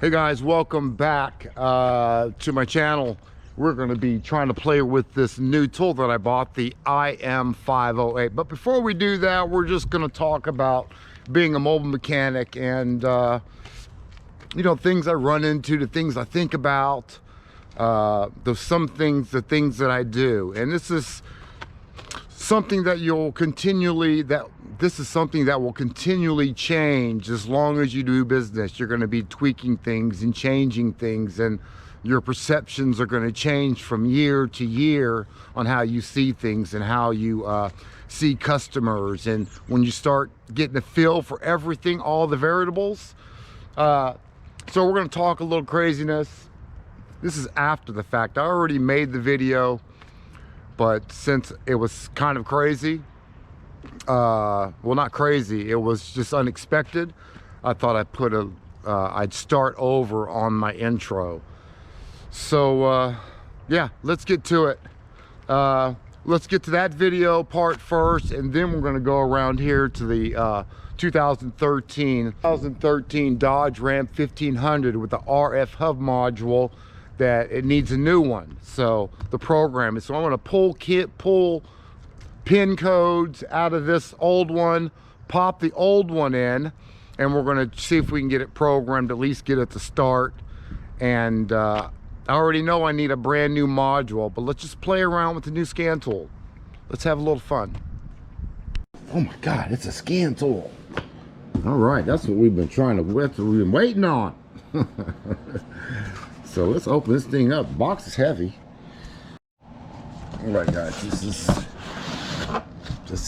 Hey guys, welcome back to my channel. We're going to be trying to play with this new tool that I bought, the IM508. But before we do that, we're just going to talk about being a mobile mechanic and you know, things I run into, the things I think about, the things that I do. And this is something that this is something that will continually change as long as you do business. You're going to be tweaking things and changing things, and your perceptions are going to change from year to year on how you see things and how you see customers. And when you start getting a feel for everything, all the variables, so we're going to talk a little craziness. This is after the fact. I already made the video, but since it was kind of crazy, well, not crazy, it was just unexpected, I thought I'd start over on my intro. So yeah, let's get to it. Let's get to that video part first, and then we're going to go around here to the 2013 Dodge Ram 1500 with the RF hub module. That it needs a new one, so the program is, so I'm going to pull pin codes out of this old one, pop the old one in, and we're going to see if we can get it programmed, at least get it to start. And I already know I need a brand new module, but let's just play around with the new scan tool. Let's have a little fun. Oh my god, it's a scan tool. All right, that's what we've been waiting on. So let's open this thing up. The box is heavy. All right, guys, this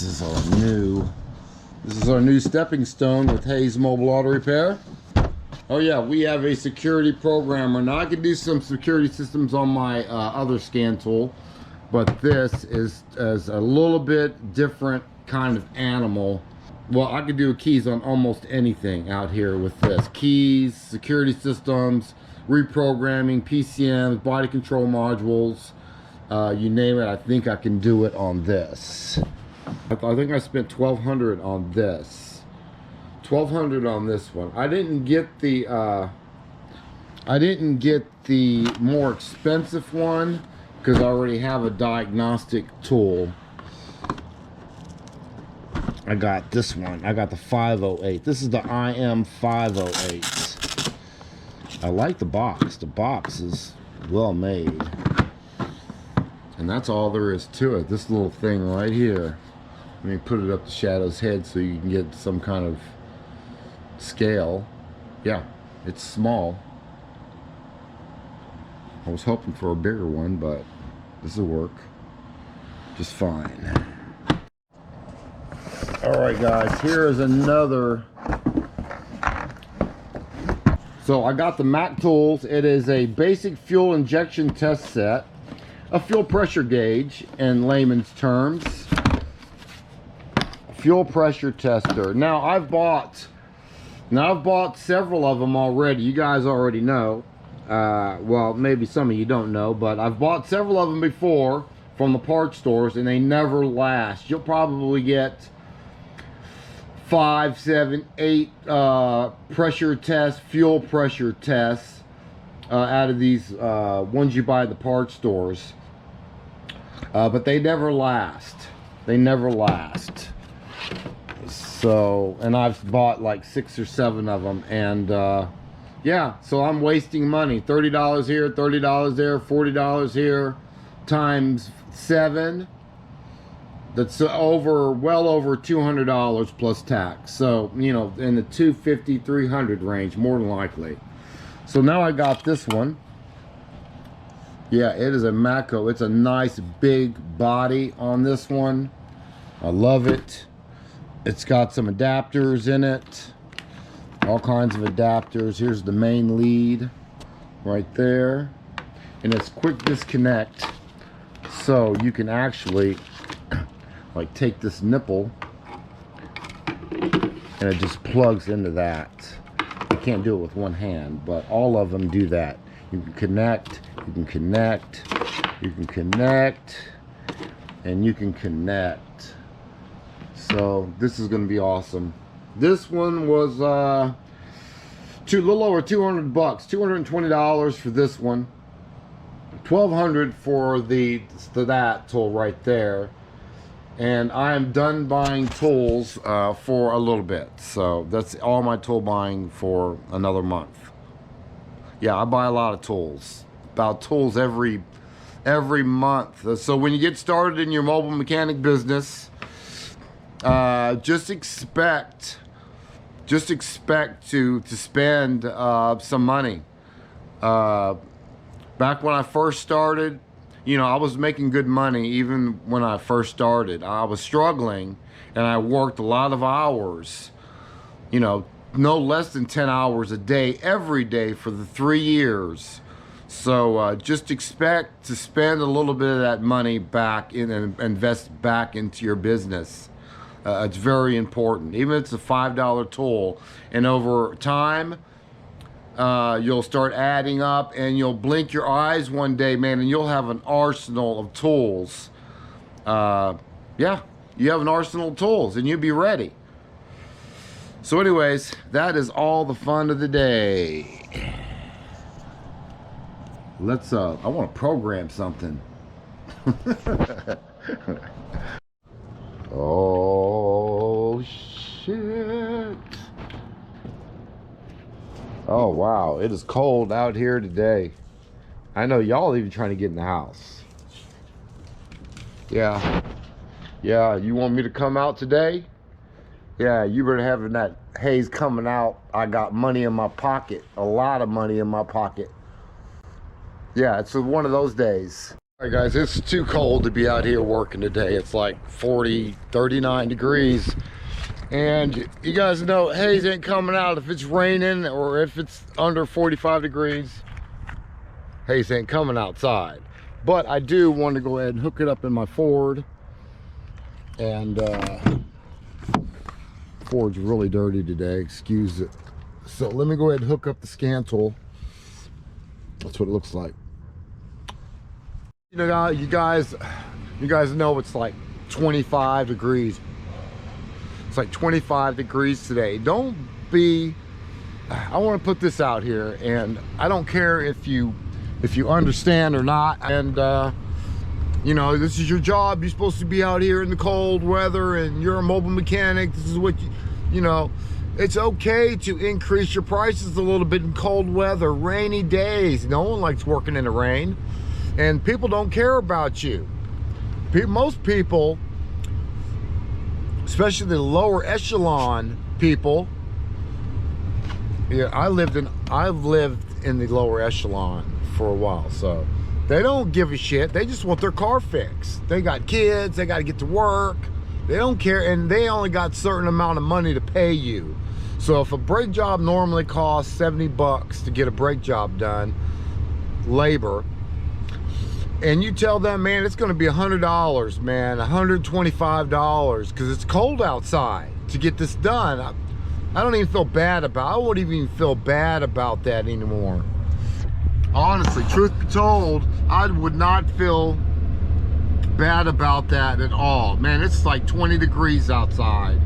is our new stepping stone with Hayes Mobile Auto Repair. Oh yeah, we have a security programmer. Now I can do some security systems on my other scan tool, but this is a little bit different kind of animal. Well, I could do keys on almost anything out here with this. Keys, security systems, reprogramming, PCMs, body control modules, you name it. I think I can do it on this. I think I spent $1,200 on this. $1,200 on this one. I didn't get the more expensive one because I already have a diagnostic tool. I got this one. I got the 508. This is the IM508. I like the box. The box is well made. And that's all there is to it. This little thing right here. Let me put it up to Shadow's head so you can get some kind of scale. Yeah, it's small. I was hoping for a bigger one, but this will work just fine. Alright guys, here is another. So I got the Mac Tools. It is a basic fuel injection test set, a fuel pressure gauge in layman's terms, fuel pressure tester. Now I've bought several of them already. You guys already know. Well, maybe some of you don't know, but I've bought several of them before from the parts stores, and they never last. You'll probably get 5, 7, 8 pressure tests, fuel pressure tests out of these ones you buy at the parts stores, but they never last. They never last. So, and I've bought like 6 or 7 of them, and yeah, so I'm wasting money. $30 here, $30 there, $40 here, times 7. That's well over $200 plus tax. So, you know, in the $250, $300 range, more than likely. So now I got this one. Yeah, it is a Mako. It's a nice big body on this one. I love it. It's got some adapters in it. All kinds of adapters. Here's the main lead right there. And it's quick disconnect. So you can actually like take this nipple and it just plugs into that. You can't do it with one hand, but all of them do that. You can connect, you can connect, you can connect, and you can connect. So this is going to be awesome. This one was a little over 200 bucks, $220 for this one, 1,200 for that tool right there. And I am done buying tools for a little bit. So that's all my tool buying for another month. Yeah, I buy a lot of tools. About tools every month. So when you get started in your mobile mechanic business, just expect to spend some money. Back when I first started, you know, I was making good money even when I first started. I was struggling and I worked a lot of hours, you know, no less than 10 hours a day, every day for the 3 years. So just expect to spend a little bit of that money back in and invest back into your business. It's very important. Even if it's a $5 tool, and over time, you'll start adding up, and you'll blink your eyes one day, man, and you'll have an arsenal of tools. Yeah, you have an arsenal of tools, and you'll be ready. So anyways, that is all the fun of the day. Let's, I want to program something. Oh, shit. Oh, wow. It is cold out here today. I know y'all even trying to get in the house. Yeah. Yeah, you want me to come out today? Yeah, you better having that haze coming out. I got money in my pocket. A lot of money in my pocket. Yeah, it's one of those days. All right, guys, it's too cold to be out here working today. It's like 40, 39 degrees. And you guys know haze ain't coming out if it's raining or if it's under 45 degrees. Haze ain't coming outside. But I do want to go ahead and hook it up in my Ford. And Ford's really dirty today, excuse it. So let me go ahead and hook up the scan tool. That's what it looks like. You know, you guys know it's like 25 degrees. It's like 25 degrees today. Don't be, I want to put this out here, and I don't care if you understand or not. And you know, this is your job. You're supposed to be out here in the cold weather, and you're a mobile mechanic. This is what you know. It's okay to increase your prices a little bit in cold weather, rainy days. No one likes working in the rain, and people don't care about you. Most people, especially the lower echelon people. Yeah, I've lived in the lower echelon for a while, so they don't give a shit. They just want their car fixed. They got kids, they got to get to work. They don't care, and they only got a certain amount of money to pay you. So if a brake job normally costs 70 bucks to get a brake job done, labor, and you tell them, man, it's going to be $100, man, $125, because it's cold outside to get this done. I don't even feel bad about, I wouldn't even feel bad about that anymore. Honestly, truth be told, I would not feel bad about that at all. Man, it's like 20 degrees outside.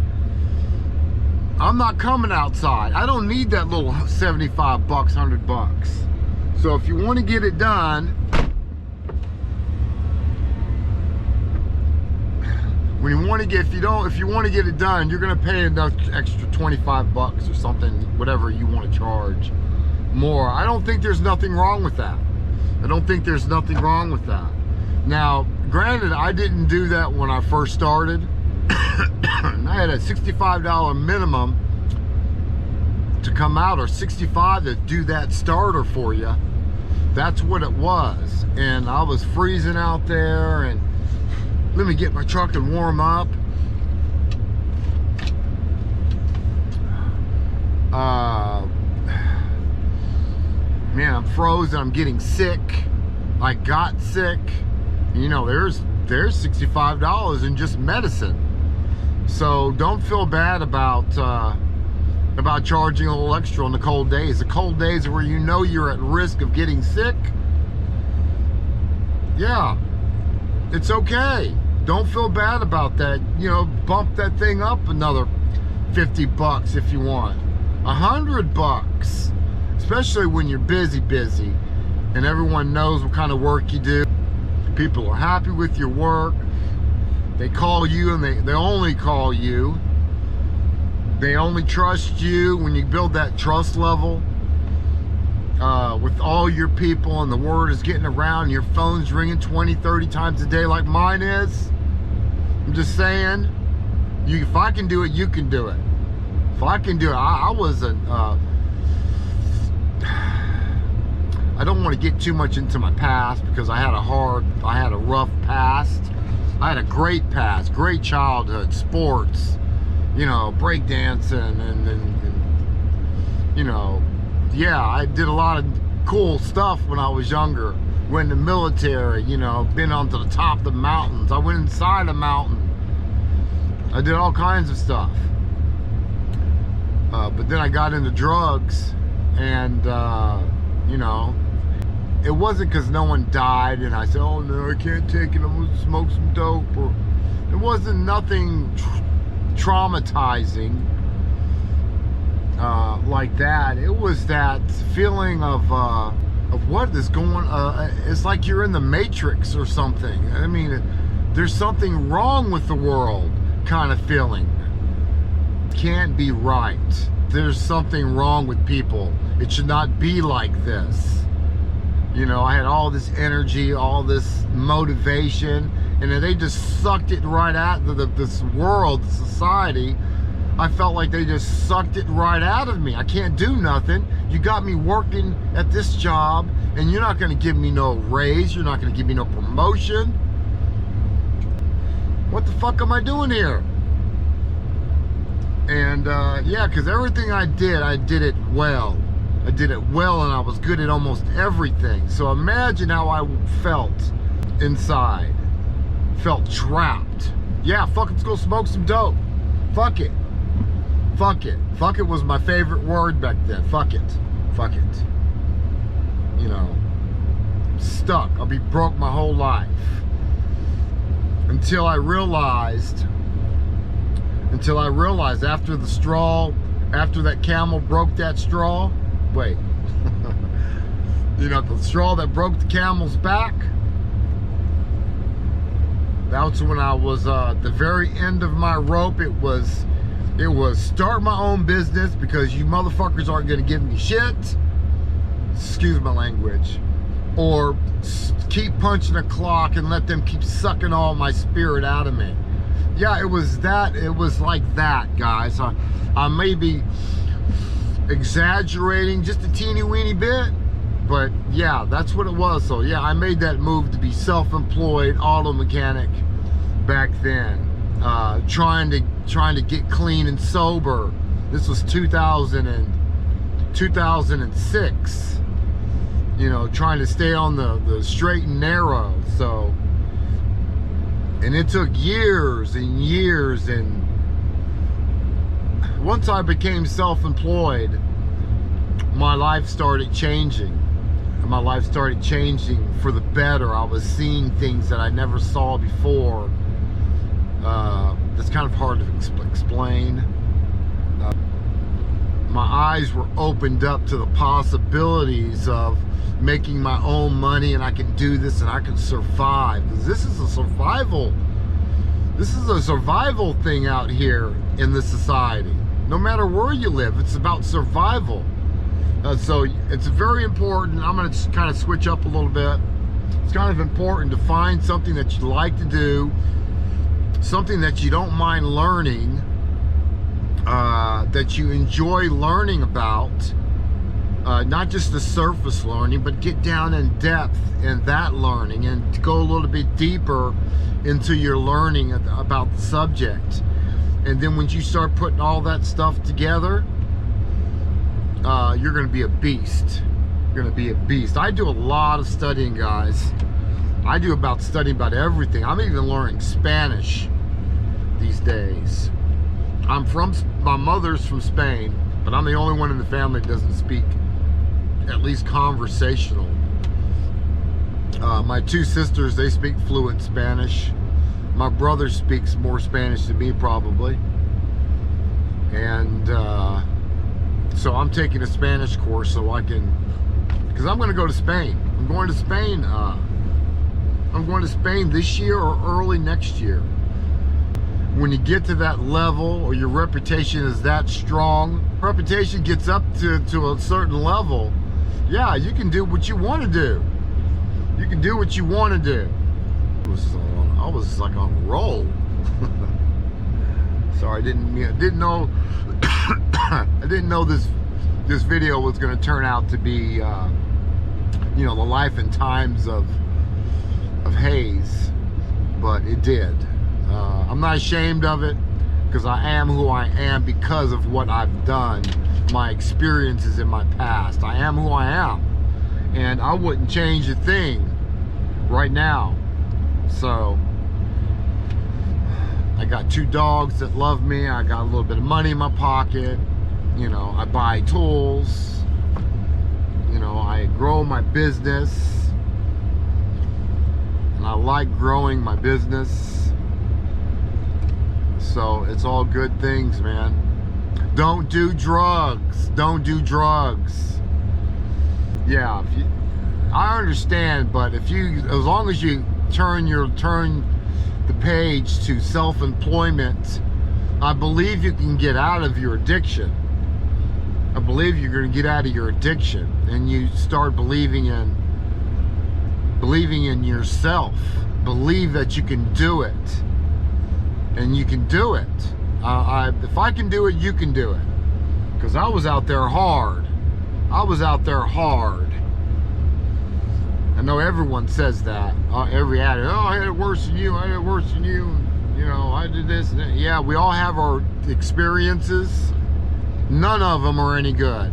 I'm not coming outside. I don't need that little 75 bucks, 100 bucks. So if you want to get it done, when you want to get, if you want to get it done, you're going to pay another extra 25 bucks or something, whatever you want to charge more. I don't think there's nothing wrong with that. I don't think there's nothing wrong with that. Now, granted, I didn't do that when I first started. I had a $65 minimum to come out, or $65 to do that starter for you. That's what it was. And I was freezing out there, and let me get my truck and warm up. Man, I'm frozen. I'm getting sick. I got sick. You know, there's $65 in just medicine. So don't feel bad about charging a little extra on the cold days. The cold days where you know you're at risk of getting sick. Yeah, it's okay. Don't feel bad about that. You know, bump that thing up another 50 bucks if you want. $100, especially when you're busy and everyone knows what kind of work you do. People are happy with your work. They call you, and they only call you. They only trust you. When you build that trust level with all your people, and the word is getting around, your phone's ringing 20, 30 times a day like mine is. I'm just saying, if I can do it, you can do it. If I can do it, I don't want to get too much into my past, because I had a rough past. I had a great past, great childhood, sports, you know, breakdancing, and you know, yeah, I did a lot of cool stuff when I was younger. Went in the military, you know, been onto the top of the mountains. I went inside a mountain. I did all kinds of stuff. But then I got into drugs, and you know, it wasn't because no one died and I said, oh no, I can't take it, I'm gonna smoke some dope. Or it wasn't nothing traumatizing like that. It was that feeling of what is going on. It's like you're in the Matrix or something. I mean, there's something wrong with the world kind of feeling. Can't be right. There's something wrong with people. It should not be like this. You know, I had all this energy, all this motivation, and then they just sucked it right out of this world, society. I felt like they just sucked it right out of me. I can't do nothing. You got me working at this job, and you're not going to give me no raise. You're not going to give me no promotion. What the fuck am I doing here? And yeah, because everything I did it well. I did it well, and I was good at almost everything. So imagine how I felt inside. Felt trapped. Yeah, fuck it, let's go smoke some dope. Fuck it. Fuck it. Fuck it was my favorite word back then. Fuck it. Fuck it. You know, stuck. I'll be broke my whole life. Until I realized after the straw, after that camel broke that straw, wait, you know, the straw that broke the camel's back, that's when I was the very end of my rope. It was start my own business, because you motherfuckers aren't gonna give me shit, excuse my language, or keep punching a clock and let them keep sucking all my spirit out of me. Yeah, it was like that, guys. I may be exaggerating just a teeny weeny bit, but yeah, that's what it was. So yeah, I made that move to be self-employed auto mechanic back then, trying to get clean and sober. This was 2006. You know, trying to stay on the straight and narrow. So, and it took years and years, and once I became self-employed, my life started changing. My life started changing for the better. I was seeing things that I never saw before. It's kind of hard to explain. My eyes were opened up to the possibilities of making my own money, and I can do this, and I can survive. This is a survival thing out here in this society. No matter where you live, it's about survival. So it's very important. I'm going to kind of switch up a little bit. It's kind of important to find something that you like to do, something that you don't mind learning, that you enjoy learning about, not just the surface learning, but get down in depth in that learning and go a little bit deeper into your learning about the subject. And then when you start putting all that stuff together, you're going to be a beast. You're going to be a beast. I do a lot of studying, guys. I do studying about everything. I'm even learning Spanish these days. My mother's from Spain, but I'm the only one in the family that doesn't speak at least conversational. My two sisters, they speak fluent Spanish. My brother speaks more Spanish than me, probably. And So I'm taking a Spanish course so I can, because I'm going to go to Spain. I'm going to Spain. I'm going to Spain this year or early next year. When you get to that level, or your reputation is that strong, reputation gets up to a certain level, yeah, you can do what you want to do. You can do what you want to do. I was like on a roll. Sorry, I didn't know I didn't know this video was going to turn out to be you know, the life and times of Hayes, but it did. I'm not ashamed of it, because I am who I am because of what I've done, my experiences in my past. I am who I am, and I wouldn't change a thing right now. So I got 2 dogs that love me. I got a little bit of money in my pocket. You know, I buy tools. You know, I grow my business, and I like growing my business. So it's all good things, man. Don't do drugs. Don't do drugs. Yeah, I understand, but if you, as long as you turn the page to self-employment, I believe you can get out of your addiction. I believe you're going to get out of your addiction, and you start believing in yourself. Believe that you can do it. And you can do it. If I can do it, you can do it. Because I was out there hard. I was out there hard. I know everyone says that. Every addict, oh, I had it worse than you. I had it worse than you. You know, I did this and that. Yeah, we all have our experiences. None of them are any good.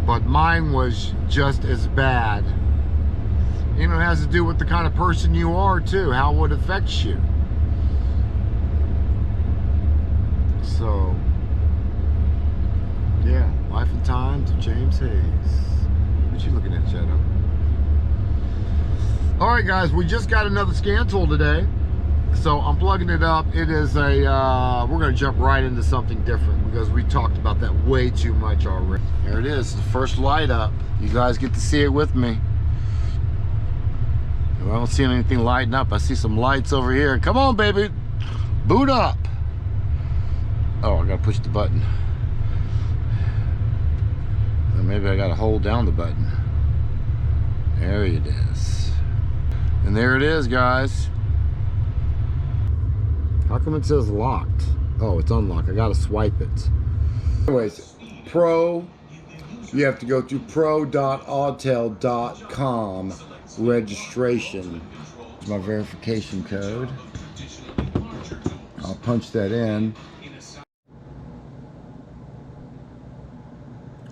But mine was just as bad. You know, it has to do with the kind of person you are, too. How it affects you. So, yeah, Life and Times of James Hayes. What you looking at, Shadow? All right, guys, we just got another scan tool today, so I'm plugging it up. It is a, we're going to jump right into something different because we talked about that way too much already. There it is, the first light up. You guys get to see it with me. I don't see anything lighting up. I see some lights over here. Come on, baby, boot up. Oh, I gotta push the button. Or maybe I gotta hold down the button. There it is. And there it is, guys. How come it says locked? Oh, it's unlocked. I gotta swipe it. Anyways, Pro, you have to go to pro.autel.com registration. It's my verification code. I'll punch that in.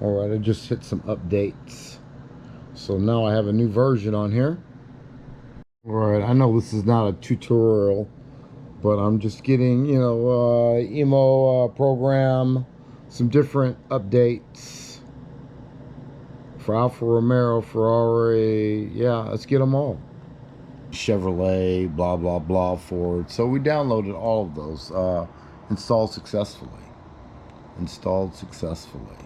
Alright, I just hit some updates. So now I have a new version on here. Alright, I know this is not a tutorial, but I'm just getting, you know, Emo program, some different updates for Alfa Romeo, Ferrari. Yeah, let's get them all. Chevrolet, blah, blah, blah, Ford. So we downloaded all of those, installed successfully. Installed successfully.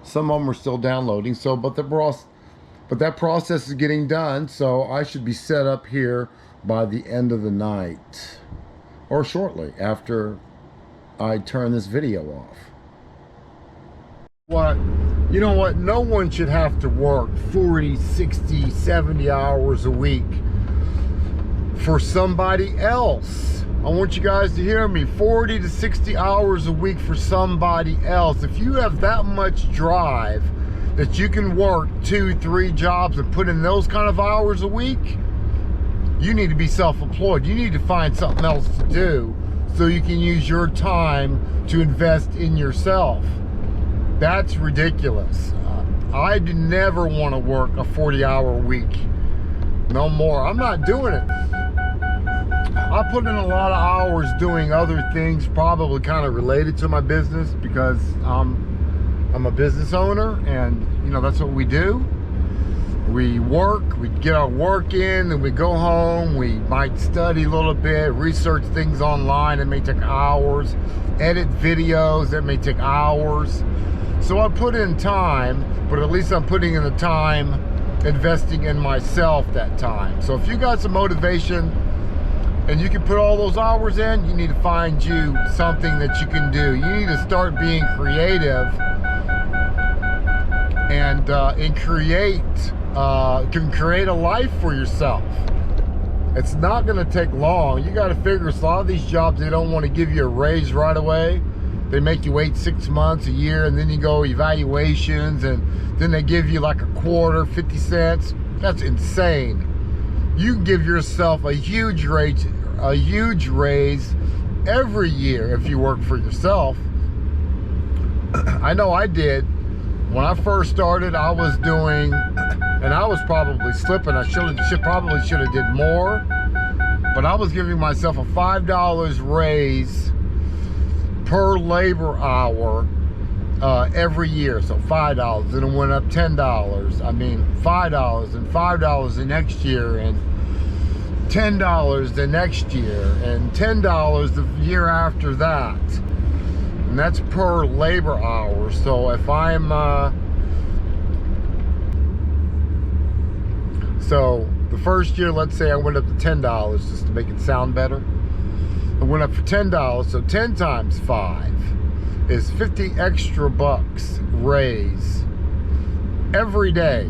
Some of them are still downloading, so but that process is getting done, so I should be set up here by the end of the night or shortly after I turn this video off. What, you know what, no one should have to work 40, 60, 70 hours a week for somebody else. I want you guys to hear me. 40 to 60 hours a week for somebody else. If you have that much drive that you can work 2, 3 jobs and put in those kind of hours a week, you need to be self-employed. You need to find something else to do so you can use your time to invest in yourself. That's ridiculous. I'd never want to work a 40-hour week. No more. I'm not doing it. I put in a lot of hours doing other things, probably kind of related to my business, because I'm a business owner, and you know, that's what we do. We work, we get our work in, and we go home. We might study a little bit, research things online. It may take hours. Edit videos, that may take hours. So I put in time, but at least I'm putting in the time investing in myself that time. So if you got some motivation and you can put all those hours in, you need to find you something that you can do. You need to start being creative and can create a life for yourself. It's not going to take long. You got to figure a lot of these jobs, they don't want to give you a raise right away. They make you wait 6 months, a year, and then you go evaluations, and then they give you like a quarter, 50 cents. That's insane. You can give yourself a huge raise every year if you work for yourself. I know I did. When I first started, I was doing, and I was probably slipping. I probably should have did more, but I was giving myself a $5 raise per labor hour every year. So $5, and it went up $10. I mean, $5 and $5 the next year, and $10 the next year, and $10 the year after that. And that's per labor hour. So if I'm so the first year, let's say I went up to $10 just to make it sound better. I went up for $10, so 10 times 5 is 50 extra bucks raise every day.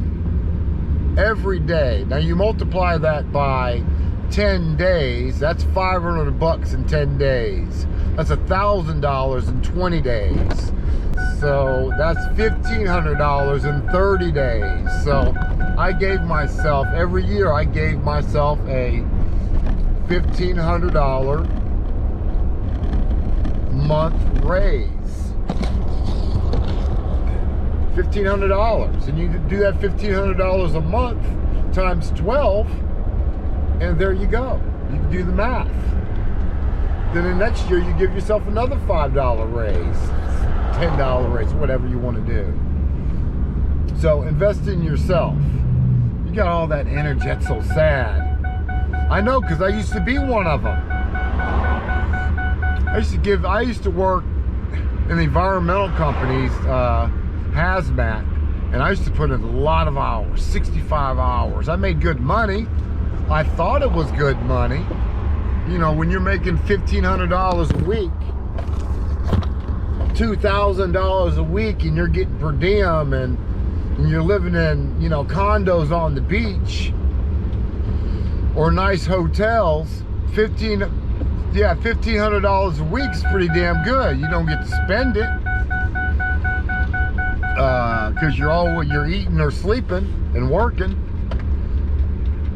Every day. Now you multiply that by 10 days, that's 500 bucks in 10 days. That's $1,000 in 20 days. So that's $1,500 in 30 days. So I gave myself, every year I gave myself a $1,500 month raise. $1,500. And you do that $1,500 a month times 12, and there you go. You can do the math. Then the next year you give yourself another $5 raise, $10 raise, whatever you want to do. So invest in yourself. You got all that energy. That's so sad. I know, because I used to be one of them. I used to work in the environmental companies, hazmat, and I used to put in a lot of hours, 65 hours. I made good money. I thought it was good money. You know, when you're making $1,500 a week, $2,000 a week, and you're getting per diem, and you're living in, you know, condos on the beach or nice hotels, $1,500 a week is pretty damn good. You don't get to spend it because you're eating or sleeping and working.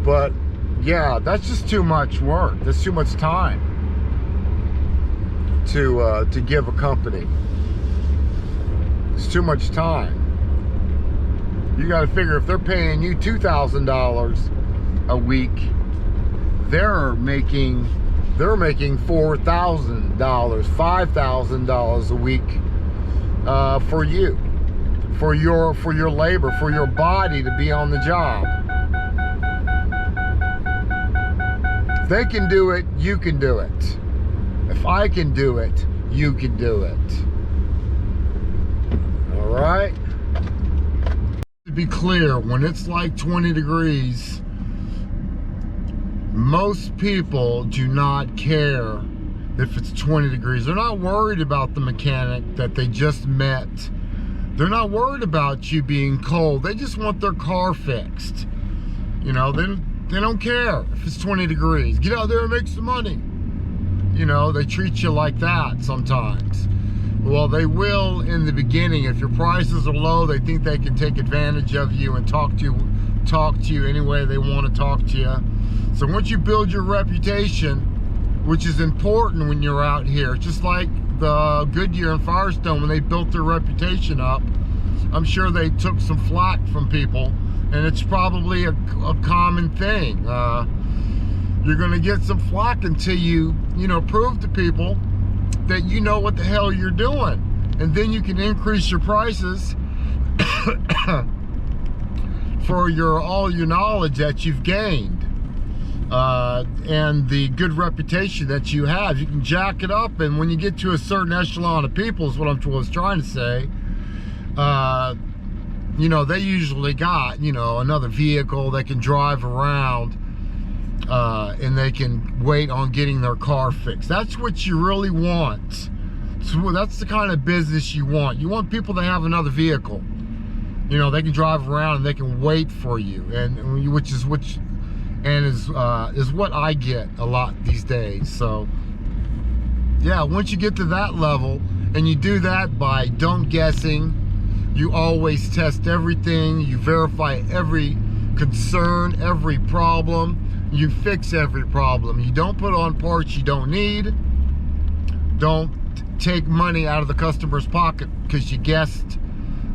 But yeah, that's just too much work. That's too much time to give a company. It's too much time. You got to figure, if they're paying you $2,000 a week, they're making $4,000, $5,000 a week for you, for your labor, for your body to be on the job. If they can do it, you can do it. If I can do it, you can do it. All right? To be clear, when it's like 20 degrees, most people do not care if it's 20 degrees. They're not worried about the mechanic that they just met. They're not worried about you being cold. They just want their car fixed. You know, they don't care if it's 20 degrees. Get out there and make some money. You know, they treat you like that sometimes. Well, they will in the beginning. If your prices are low, they think they can take advantage of you and talk to you any way they want to talk to you. So once you build your reputation, which is important when you're out here, just like the Goodyear and Firestone, when they built their reputation up, I'm sure they took some flack from people, and it's probably a common thing. You're gonna get some flack until you prove to people that you know what the hell you're doing, and then you can increase your prices for all your knowledge that you've gained and the good reputation that you have. You can jack it up, and when you get to a certain echelon of people, is what I was trying to say, you know, they usually got, you know, another vehicle they can drive around, and they can wait on getting their car fixed. That's what you really want. So that's the kind of business you want. You want people to have another vehicle. You know, they can drive around and they can wait for you, and which is what I get a lot these days. So yeah, once you get to that level, and you do that by don't guessing, you always test everything, you verify every concern, every problem, you fix every problem. You don't put on parts you don't need. Don't take money out of the customer's pocket because you guessed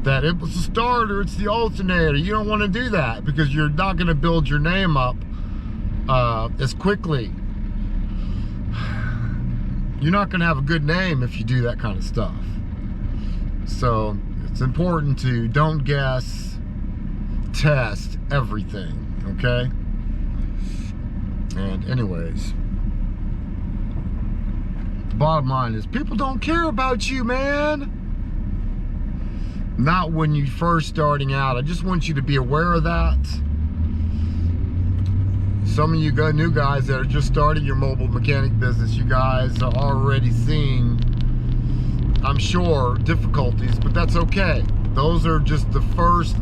that it was the starter, it's the alternator. You don't want to do that because you're not going to build your name up as quickly. You're not going to have a good name if you do that kind of stuff. So it's important to don't guess, test everything, okay? And anyways, the bottom line is people don't care about you, man. Not when you're first starting out. I just want you to be aware of that. Some of you new guys that are just starting your mobile mechanic business, you guys are already seeing, I'm sure, difficulties, but that's okay. Those are just the first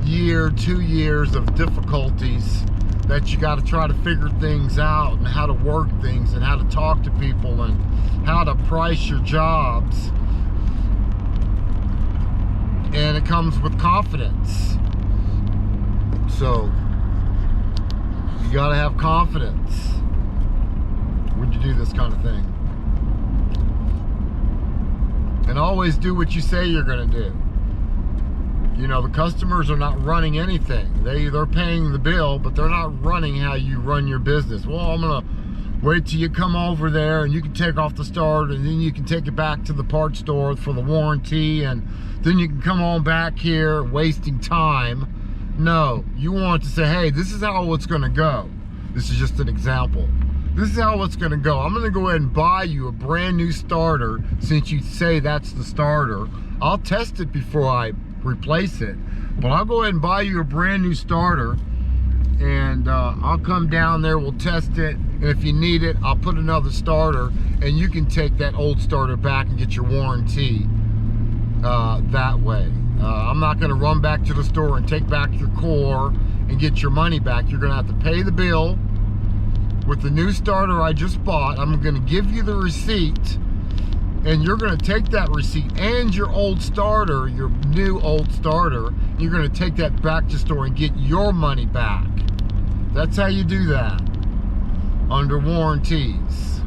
year, 2 years of difficulties that you got to try to figure things out, and how to work things, and how to talk to people, and how to price your jobs. And it comes with confidence. So you got to have confidence when you do this kind of thing. And always do what you say you're going to do. You know, the customers are not running anything. They're paying the bill, but they're not running how you run your business. Well, I'm going to wait till you come over there and you can take off the starter, and then you can take it back to the parts store for the warranty, and then you can come on back here wasting time. No, you want to say, hey, this is how it's going to go. This is just an example. This is how it's going to go. I'm going to go ahead and buy you a brand new starter since you say that's the starter. I'll test it before I replace it, but I'll go ahead and buy you a brand new starter, and I'll come down there, we'll test it, and if you need it, I'll put another starter, and you can take that old starter back and get your warranty that way. I'm not going to run back to the store and take back your core and get your money back. You're going to have to pay the bill with the new starter I just bought. I'm going to give you the receipt, and you're going to take that receipt and your old starter, your new old starter, you're going to take that back to the store and get your money back. That's how you do that under warranties.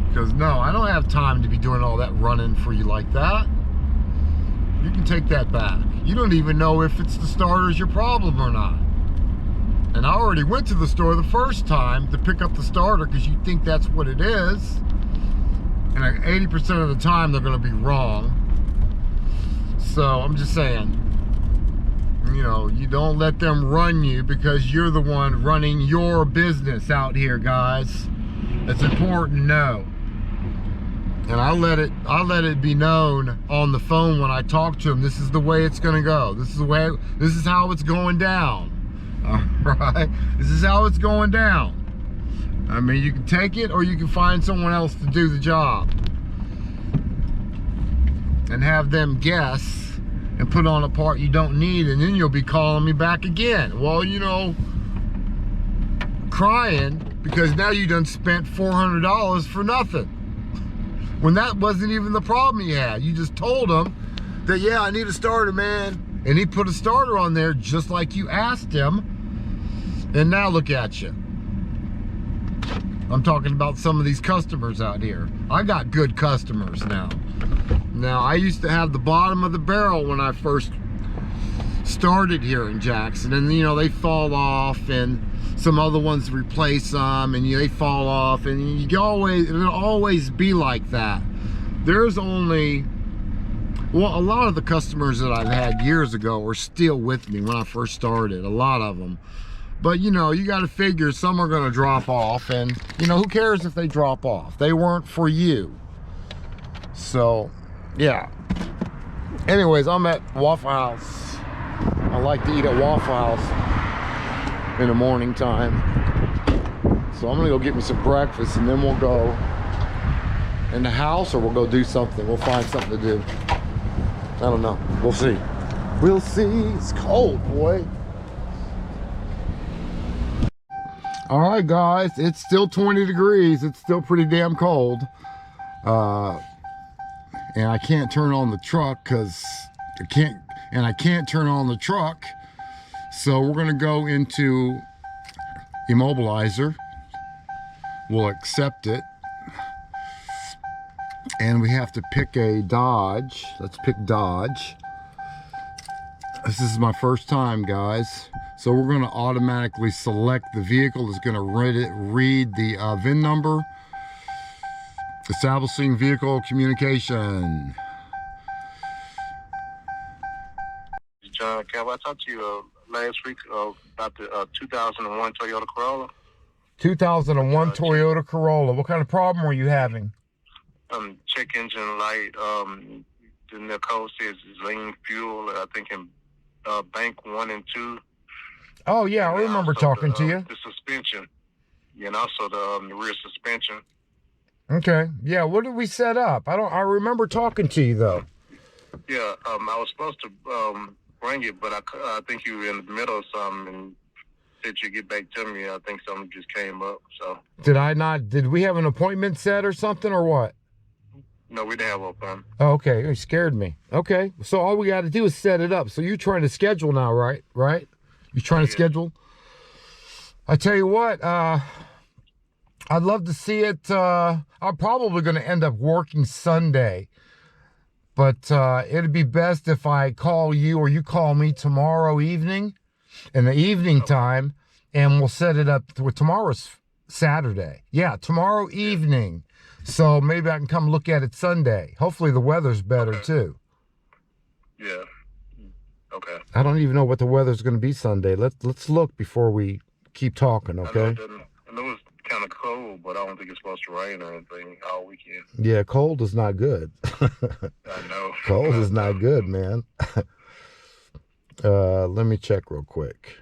Because no, I don't have time to be doing all that running for you like that. You can take that back. You don't even know if it's the starter's your problem or not. And I already went to the store the first time to pick up the starter because you think that's what it is. And 80% of the time they're going to be wrong. So I'm just saying, you know, you don't let them run you because you're the one running your business out here, guys. It's important to know. And I let it be known on the phone when I talk to them. This is the way it's going to go. This is how it's going down. All right, this is how it's going down. I mean, you can take it or you can find someone else to do the job and have them guess and put on a part you don't need, and then you'll be calling me back again. Well, you know, crying because now you done spent $400 for nothing, when that wasn't even the problem you had. You just told him that, yeah, I need a starter, man, and he put a starter on there just like you asked him, and now look at you. I'm talking about some of these customers out here. I got good customers now. Now, I used to have the bottom of the barrel when I first started here in Jackson, and you know, they fall off, and some other ones replace them, and they fall off, and it'll always be like that. There's only, well, a lot of the customers that I've had years ago are still with me when I first started, a lot of them. But you know, you got to figure some are going to drop off, and you know, who cares if they drop off? They weren't for you. So, yeah. Anyways, I'm at Waffle House. I like to eat at Waffle House in the morning time. So I'm gonna go get me some breakfast and then we'll go in the house or we'll go do something. We'll find something to do. I don't know. We'll see. We'll see. It's cold, boy. All right, guys. It's still 20 degrees. It's still pretty damn cold. And I can't turn on the truck because I can't turn on the truck. So we're gonna go into Immobilizer. We'll accept it. And we have to pick a Dodge. Let's pick Dodge. This is my first time, guys. So we're gonna automatically select the vehicle. It's gonna read the VIN number. Establishing vehicle communication. John, Cal, I talked to you last week about the 2001 Toyota Corolla. 2001 Toyota Corolla. What kind of problem were you having? Check engine light. The code says it's lean fuel. I think in bank 1 and 2. Oh yeah, I remember talking to you. The suspension, and also the rear suspension. Okay. Yeah. What did we set up? I remember talking to you though. Yeah. I was supposed to bring it, but I think you were in the middle of something and said you'd get back to me. I think something just came up. So. Did I not? Did we have an appointment set or something or what? No, we didn't have a fun. Oh, okay. You scared me. Okay. So all we got to do is set it up. So you're trying to schedule now, right? Right? You're trying to schedule? I tell you what, I'd love to see it. I'm probably going to end up working Sunday. But it'd be best if I call you or you call me tomorrow evening in the evening time. And we'll set it up. Tomorrow's Saturday. Yeah, tomorrow evening. So maybe I can come look at it Sunday. Hopefully the weather's better too. Yeah. Okay. I don't even know what the weather's going to be Sunday. Let's look before we keep talking, okay? I know it's kind of cold, but I don't think it's supposed to rain or anything all weekend. Yeah, cold is not good. I know. Cold is not good, man. Let me check real quick.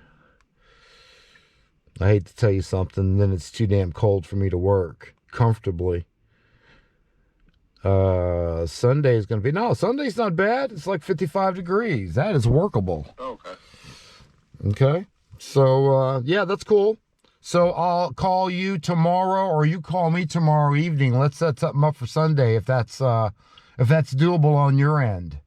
I hate to tell you something, then it's too damn cold for me to work comfortably. Sunday is going to be, no, Sunday's not bad. It's like 55 degrees. That is workable. Okay. Okay. So, yeah, that's cool. So I'll call you tomorrow or you call me tomorrow evening. Let's set something up for Sunday if that's doable on your end.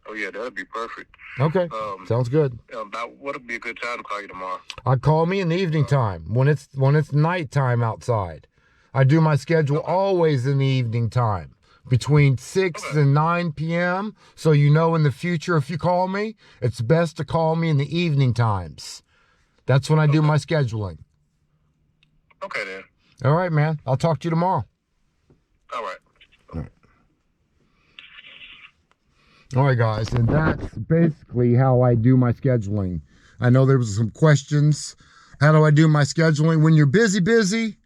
Oh yeah, that'd be perfect. Okay. Sounds good. About what would be a good time to call you tomorrow? I'd call me in the evening time when it's nighttime outside. I do my schedule always in the evening time. Between 6 and 9 p.m. So you know in the future if you call me, it's best to call me in the evening times. That's when I do my scheduling. Okay, then. All right, man. I'll talk to you tomorrow. All right. All right, guys. And that's basically how I do my scheduling. I know there was some questions. How do I do my scheduling? When you're busy,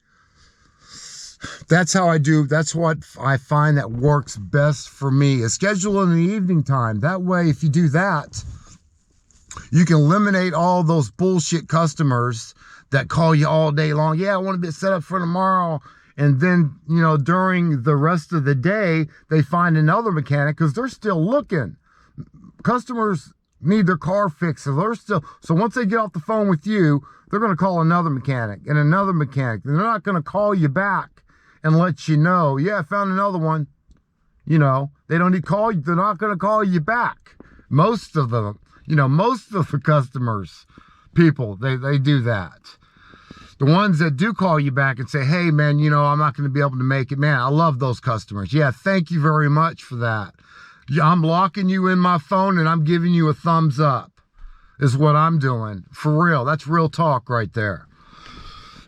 that's how I do. That's what I find that works best for me is schedule in the evening time. That way, if you do that, you can eliminate all those bullshit customers that call you all day long. Yeah, I want to be set up for tomorrow. And then, you know, during the rest of the day, they find another mechanic because they're still looking. Customers need their car fixed. So once they get off the phone with you, they're going to call another mechanic and another mechanic. And they're not going to call you back and let you know, yeah, I found another one. You know, they don't need to call you. They're not going to call you back. Most of them, you know, most of the customers, people, they do that. The ones that do call you back and say, hey, man, you know, I'm not going to be able to make it. Man, I love those customers. Yeah, thank you very much for that. I'm locking you in my phone and I'm giving you a thumbs up is what I'm doing. For real. That's real talk right there.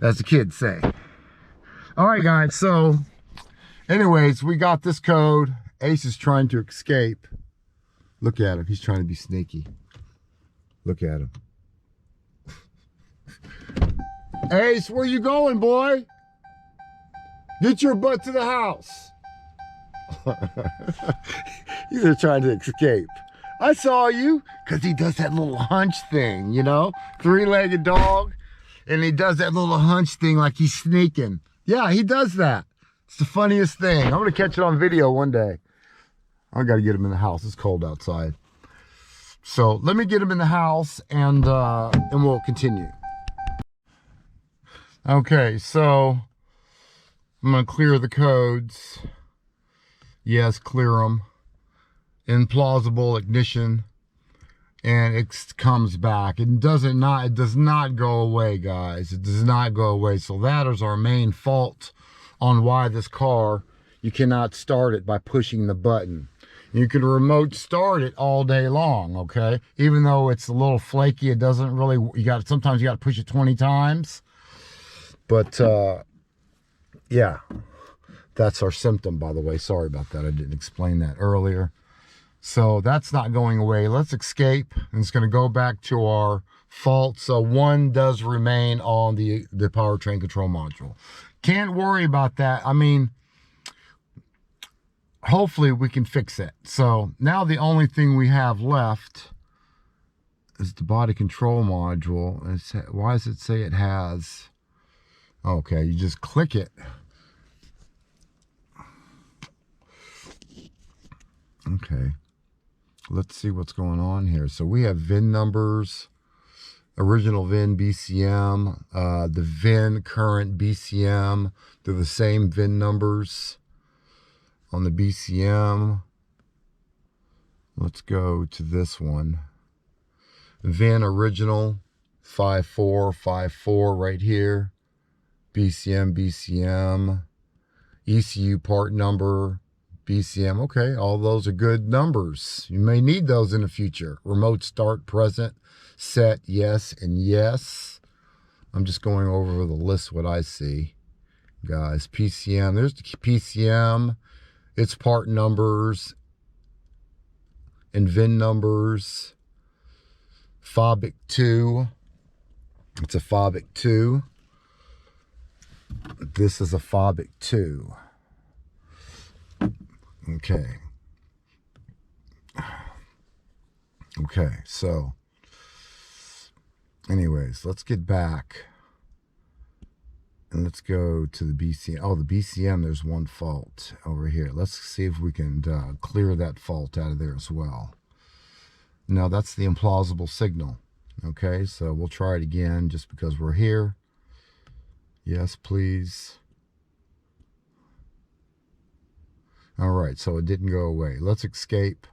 As the kids say. All right, guys. So, anyways, we got this code. Ace is trying to escape. Look at him. He's trying to be sneaky. Look at him. Ace, where you going, boy? Get your butt to the house. They're trying to escape. I saw you, because he does that little hunch thing, you know? Three-legged dog, and he does that little hunch thing like he's sneaking. Yeah, he does that. It's the funniest thing. I'm gonna catch it on video one day. I gotta get him in the house. It's cold outside. So let me get him in the house, and we'll continue. Okay, so I'm gonna clear the codes. Yes, clear them. Implausible ignition, and it comes back. It does not go away, guys. It does not go away. So that is our main fault on why this car, you cannot start it by pushing the button. You can remote start it all day long, okay? Even though it's a little flaky, it doesn't really, sometimes you got to push it 20 times. But yeah, that's our symptom, by the way. Sorry about that. I didn't explain that earlier. So that's not going away. Let's escape, and it's going to go back to our fault. So one does remain on the powertrain control module. Can't worry about that. I mean, hopefully we can fix it. So now the only thing we have left is the body control module. Why does it say it has? Okay, you just click it. Okay. Let's see what's going on here. So we have VIN numbers, original VIN, BCM, the VIN, current BCM. They're the same VIN numbers on the BCM. Let's go to this one. VIN original 5454 right here. BCM, BCM, ECU part number, BCM. Okay, all those are good numbers. You may need those in the future. Remote start, present, set, yes, and yes. I'm just going over the list what I see, guys. PCM, there's the PCM, its part numbers and VIN numbers. Fobic 2, it's a Fobic 2. This is a Fobic 2. Okay. Okay, so anyways, let's get back and let's go to the BCM. Oh, the BCM, there's one fault over here. Let's see if we can clear that fault out of there as well. No, that's the implausible signal. Okay, so we'll try it again just because we're here. Yes, please. All right, so it didn't go away. Let's escape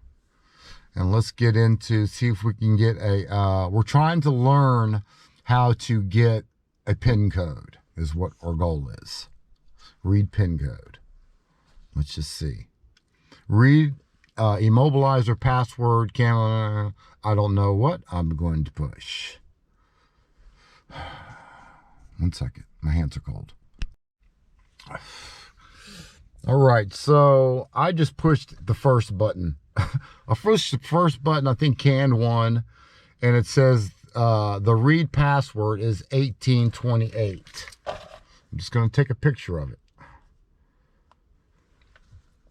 and let's get into, see if we can get a, we're trying to learn how to get a PIN code is what our goal is. Read PIN code. Let's just see. Read Immobilizer password, camera, I don't know what I'm going to push. 1 second, my hands are cold. All right, so I just pushed the first button. I pushed the first button, I think can 1, and it says the read password is 1828. I'm just going to take a picture of it.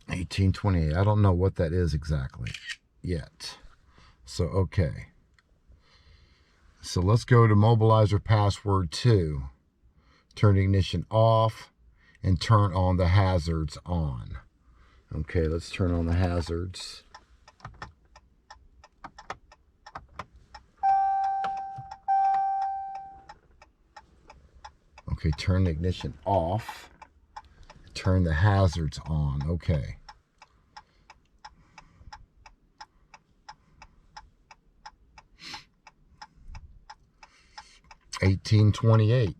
1828. I don't know what that is exactly yet. So, okay. So let's go to Immobilizer password 2. Turn ignition off and turn on the hazards on. Okay, let's turn on the hazards. Okay, turn the ignition off. Turn the hazards on. Okay. $18.28.